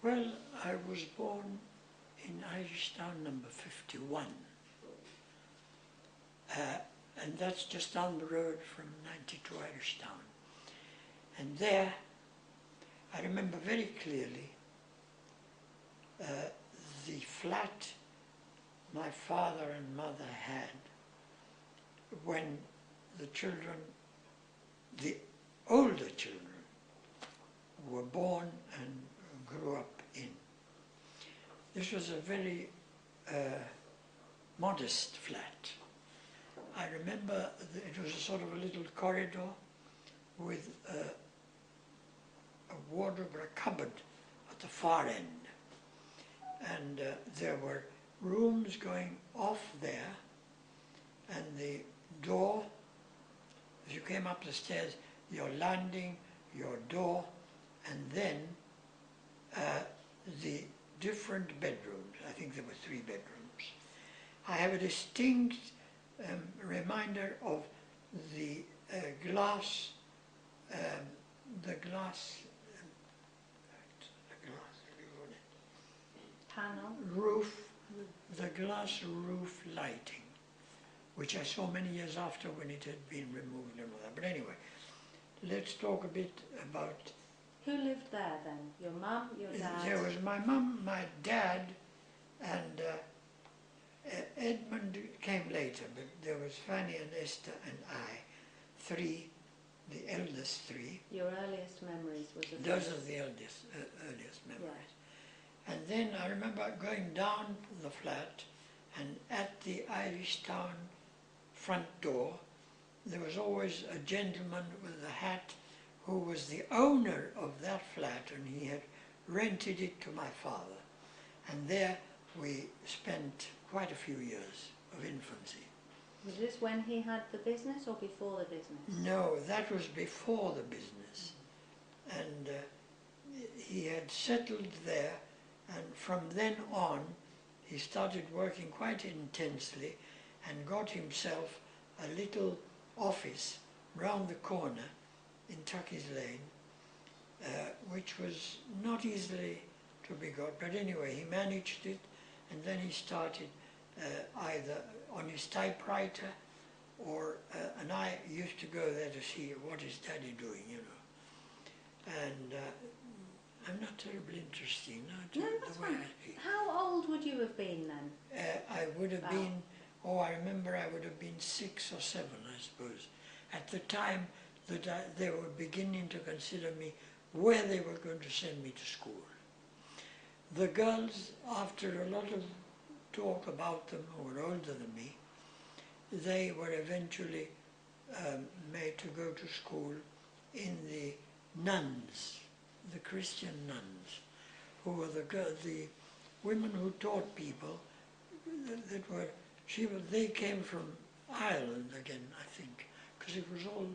Well, I was born in Irish Town number 51. And that's just down the road from 92 Irish Town. And there, I remember very clearly the flat my father and mother had when the children, the older children, were born and grew up in. This was a very modest flat. I remember it was a sort of a little corridor with a wardrobe or a cupboard at the far end. And there were rooms going off there, and the door, as you came up the stairs, your landing, your door, and then the different bedrooms. I think there were 3 bedrooms. I have a distinct reminder of the glass panel roof, the glass roof lighting, which I saw many years after when it had been removed and all that. But anyway, let's talk a bit about... Who lived there then? Your mum, your dad? There was my mum, my dad, and Edmund came later, but there was Fanny and Esther and I, 3, the eldest 3. Your earliest memories was of Those are the earliest memories. Yeah. And then I remember going down the flat, and at the Irish Town front door, there was always a gentleman with a hat who was the owner of that flat, and he had rented it to my father. And there we spent quite a few years of infancy. Was this when he had the business or before the business? No, that was before the business. And he had settled there, and from then on he started working quite intensely and got himself a little office round the corner in Tucky's Lane, which was not easily to be got, but anyway he managed it, and then he started either on his typewriter or, and I used to go there to see what is Daddy doing, you know. And I'm not terribly interesting. No, that's fine. How old would you have been then? I would have been, I remember I would have been 6 or 7, I suppose. At the time that they were beginning to consider me where they were going to send me to school. The girls, after a lot of talk about them, who were older than me, they were eventually made to go to school in the nuns, the Christian nuns, who were the women who taught people that were, they came from Ireland again, I think, because it was all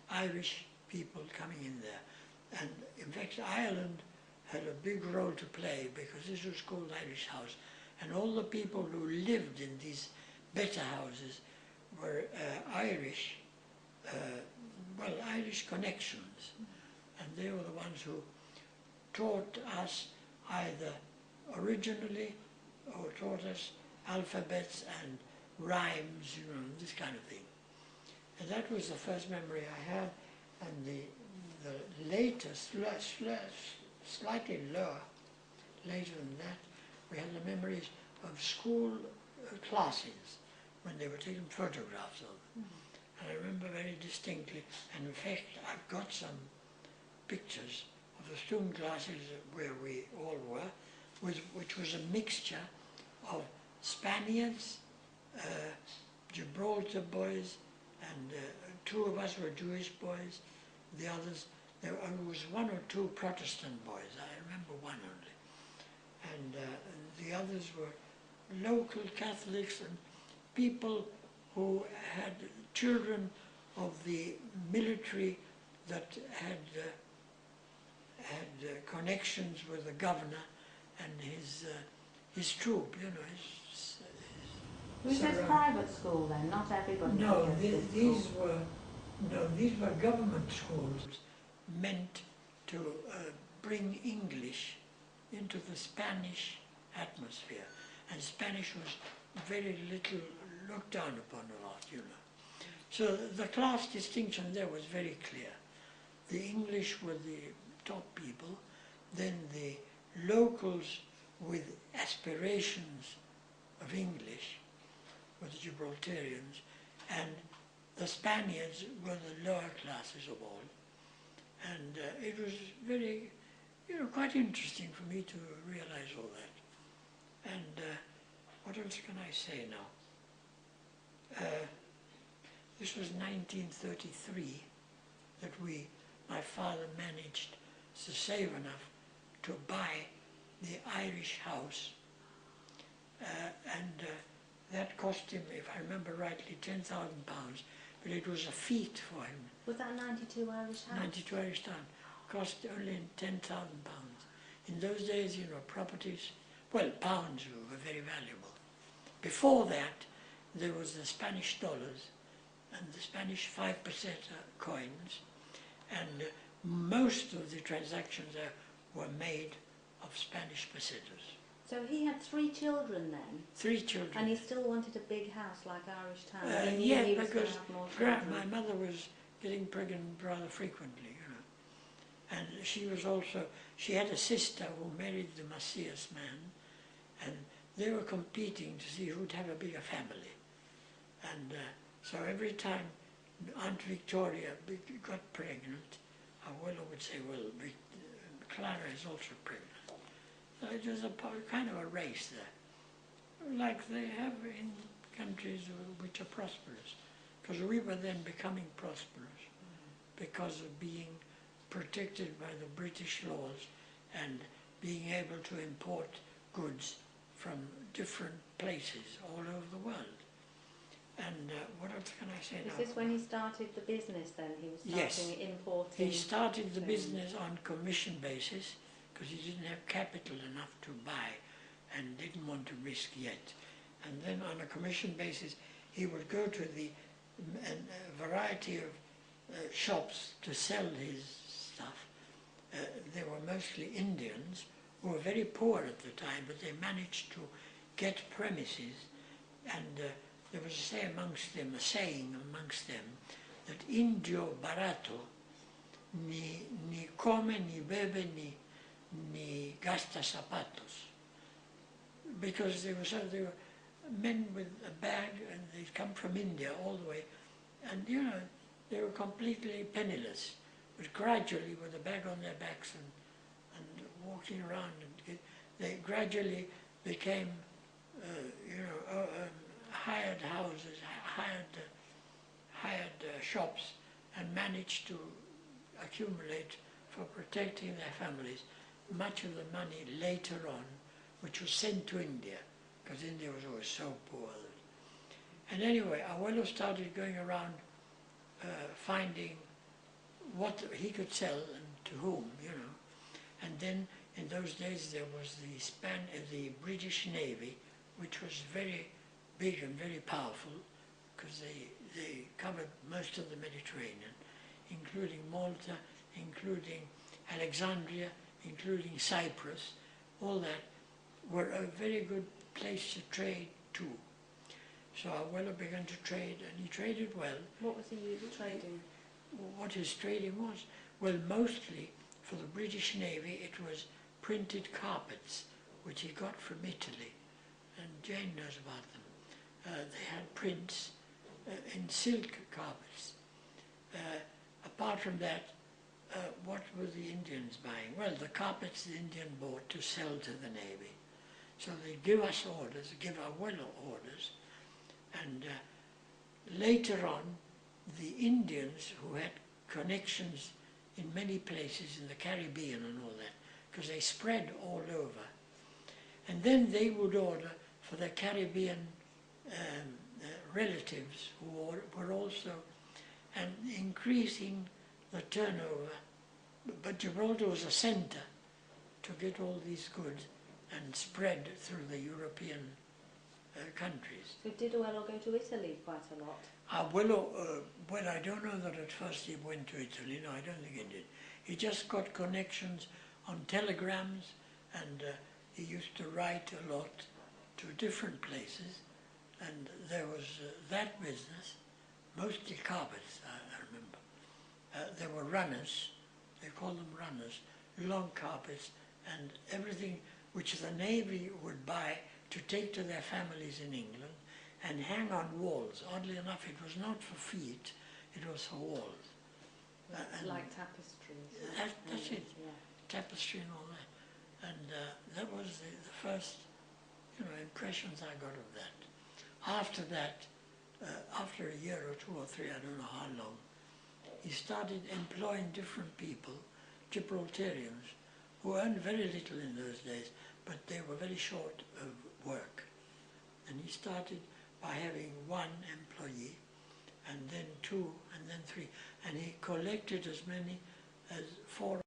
Irish people coming in there. And in fact, Ireland had a big role to play because this was called Irish House. And all the people who lived in these better houses were Irish, Irish connections. And they were the ones who taught us either originally or taught us alphabets and rhymes, you know, this kind of thing. And that was the first memory I had. And the latest, slightly lower, later than that, we had the memories of school classes when they were taking photographs of them. And I remember very distinctly, and in fact I've got some pictures of the student classes where we all were, which was a mixture of Spaniards, Gibraltar boys, and 2 of us were Jewish boys, the others, there was 1 or 2 Protestant boys, I remember 1 only. And the others were local Catholics and people who had children of the military that had connections with the governor and his troop, you know. Was this private school then? Not everybody. No, these were government schools meant to bring English into the Spanish atmosphere. And Spanish was very little looked down upon a lot, you know. So the class distinction there was very clear. The English were the top people, then the locals with aspirations of English were the Gibraltarians, and the Spaniards were the lower classes of all. And it was very, quite interesting for me to realize all that. And what else can I say now? This was 1933 that my father managed to save enough to buy the Irish house, and that cost him, if I remember rightly, £10,000, but it was a feat for him. Was that 92 Irish house? 92 Irish town, cost only £10,000. In those days, properties, well, pounds were very valuable. Before that, there was the Spanish dollars and the Spanish 5% coins, and most of the transactions there were made of Spanish pesetas. So he had 3 children then? 3 children. And he still wanted a big house like Irish Town? He knew yeah, he was because have more children. my mother was getting pregnant rather frequently, And she had a sister who married the Macias man, and they were competing to see who'd have a bigger family. And so every time Aunt Victoria got pregnant, Abuelo would say, well, Clara is also pregnant. So it was a kind of a race there, like they have in countries which are prosperous, because we were then becoming prosperous because of being protected by the British laws and being able to import goods from different places all over the world. And what else can I say now? Was this when he started the business then? He was starting importing? He started the business on commission basis because he didn't have capital enough to buy and didn't want to risk yet. And then on a commission basis, he would go to the variety of shops to sell his stuff. They were mostly Indians who were very poor at the time, but they managed to get premises, and there was a saying amongst them that Indio barato ni come, ni bebe, ni gasta zapatos. Because they were men with a bag, and they'd come from India all the way, and they were completely penniless, but gradually with a bag on their backs and walking around, and they gradually became hired houses, hired shops, and managed to accumulate for protecting their families much of the money later on, which was sent to India, because India was always so poor. And anyway, Abuelo started going around finding what he could sell and to whom, And then in those days there was the British Navy, which was very big and very powerful, because they covered most of the Mediterranean, including Malta, including Alexandria, including Cyprus. All that were a very good place to trade too. So Abuelo began to trade, and he traded well. What was he trading? What his trading was? Well, mostly for the British Navy it was printed carpets, which he got from Italy, and Jane knows about them. They had prints in silk carpets. Apart from that, what were the Indians buying? Well, the carpets the Indian bought to sell to the Navy. So they give us orders, give Abuelo orders, and later on, the Indians who had connections in many places in the Caribbean and all that, because they spread all over, and then they would order for their Caribbean relatives who were also, and increasing the turnover. But Gibraltar was a centre to get all these goods and spread through the European countries. So did Abuelo go to Italy quite a lot? Abuelo, well, I don't know that at first he went to Italy. No, I don't think he did. He just got connections on telegrams and he used to write a lot to different places, and there was that business, mostly carpets, I remember. There were runners, they called them runners, long carpets, and everything which the Navy would buy to take to their families in England and hang on walls. Oddly enough, it was not for feet, it was for walls. Like tapestries. That's it, Yeah. tapestry and all that. And that was the first, impressions I got of that. After that, after a year or 2 or 3, I don't know how long, he started employing different people, Gibraltarians, who earned very little in those days, but they were very short of work. And he started by having 1 employee, and then 2, and then 3, and he collected as many as 4